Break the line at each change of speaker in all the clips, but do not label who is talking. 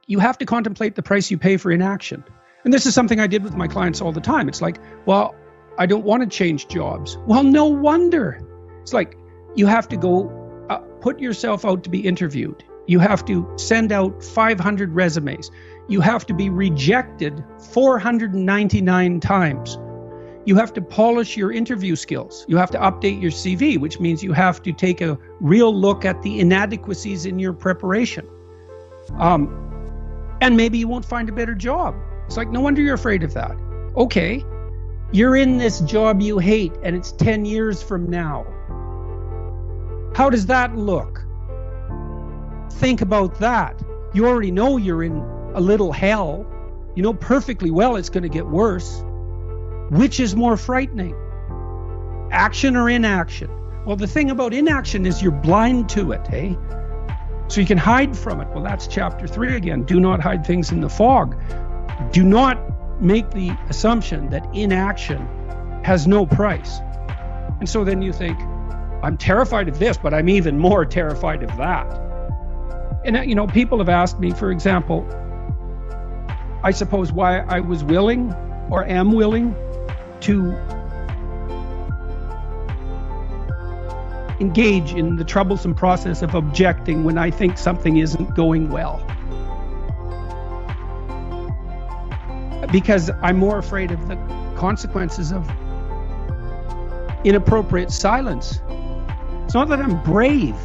you have to contemplate the price you pay for inaction. And this is something I did with my clients all the time. It's like, well, I don't want to change jobs. Well, no wonder. It's like, you have to go put yourself out to be interviewed. You have to send out 500 resumes. You have to be rejected 499 times. You have to polish your interview skills. You have to update your CV, which means you have to take a real look at the inadequacies in your preparation. And maybe you won't find a better job. It's like, no wonder you're afraid of that. Okay, you're in this job you hate and it's 10 years from now. How does that look? Think about that. You already know you're in a little hell. You know perfectly well it's going to get worse. Which is more frightening? Action or inaction? Well, the thing about inaction is you're blind to it, eh? So you can hide from it. Well, that's chapter 3 again. Do not hide things in the fog. Do not make the assumption that inaction has no price. And so then you think, I'm terrified of this, but I'm even more terrified of that. And, you know, people have asked me, for example, I suppose why I was willing or am willing to engage in the troublesome process of objecting when I think something isn't going well. Because I'm more afraid of the consequences of inappropriate silence. It's not that I'm brave.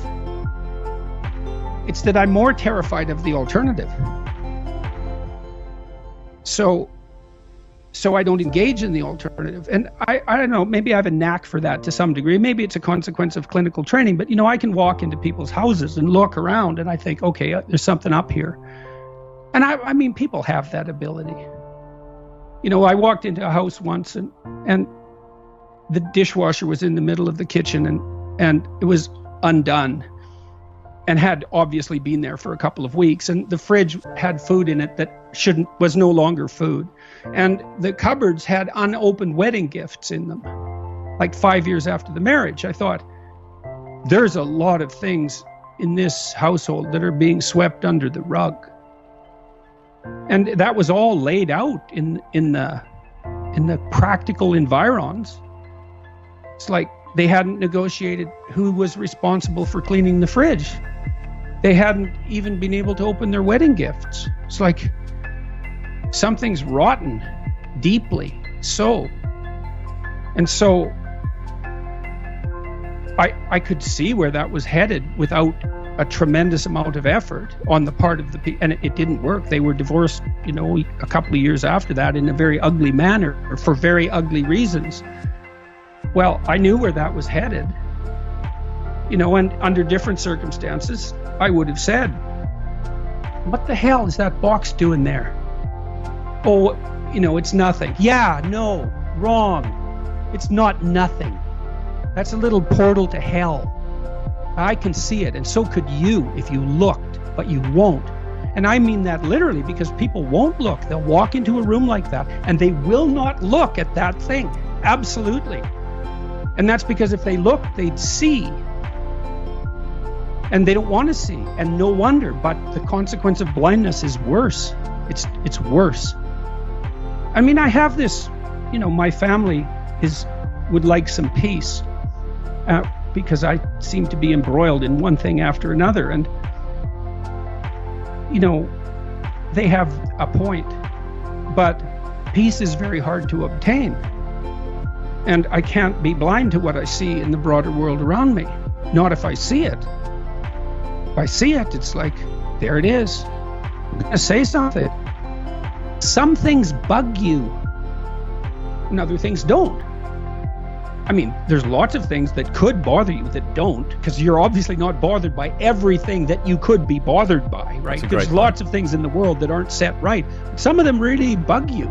It's that I'm more terrified of the alternative. So I don't engage in the alternative. And I don't know, maybe I have a knack for that to some degree. Maybe it's a consequence of clinical training, but you know, I can walk into people's houses and look around and I think, okay, there's something up here. And I mean, people have that ability. You know, I walked into a house once and the dishwasher was in the middle of the kitchen and it was undone and had obviously been there for a couple of weeks, and the fridge had food in it that was no longer food, and the cupboards had unopened wedding gifts in them, like 5 years after the marriage. I thought, there's a lot of things in this household that are being swept under the rug, and that was all laid out in the practical environs. It's like they hadn't negotiated who was responsible for cleaning the fridge. They hadn't even been able to open their wedding gifts. It's like something's rotten, deeply so. And so I could see where that was headed without a tremendous amount of effort on the part of the people, and it didn't work. They were divorced, you know, a couple of years after that in a very ugly manner, or for very ugly reasons. Well, I knew where that was headed, you know, and under different circumstances, I would have said, what the hell is that box doing there? Oh, you know, it's nothing. Yeah, no, wrong. It's not nothing. That's a little portal to hell. I can see it, and so could you if you looked, but you won't. And I mean that literally, because people won't look. They'll walk into a room like that, and they will not look at that thing. Absolutely. And that's because if they look, they'd see. And they don't want to see, and no wonder, but the consequence of blindness is worse. It's worse. I mean, I have this, you know, my family would like some peace because I seem to be embroiled in one thing after another. And, you know, they have a point, but peace is very hard to obtain. And I can't be blind to what I see in the broader world around me. Not if I see it. If I see it, it's like, there it is. I'm going to say something. Some things bug you, and other things don't. I mean, there's lots of things that could bother you that don't, because you're obviously not bothered by everything that you could be bothered by, right? There's lots of things in the world that aren't set right. Some of them really bug you.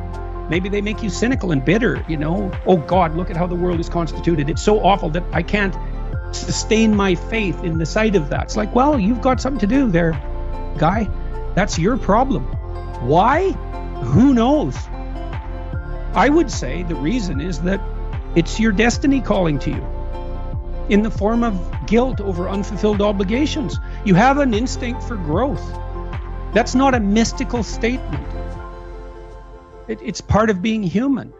Maybe they make you cynical and bitter, you know? Oh God, look at how the world is constituted. It's so awful that I can't sustain my faith in the sight of that. It's like, well, you've got something to do there, guy. That's your problem. Why? Who knows? I would say the reason is that it's your destiny calling to you in the form of guilt over unfulfilled obligations. You have an instinct for growth. That's not a mystical statement. It's part of being human.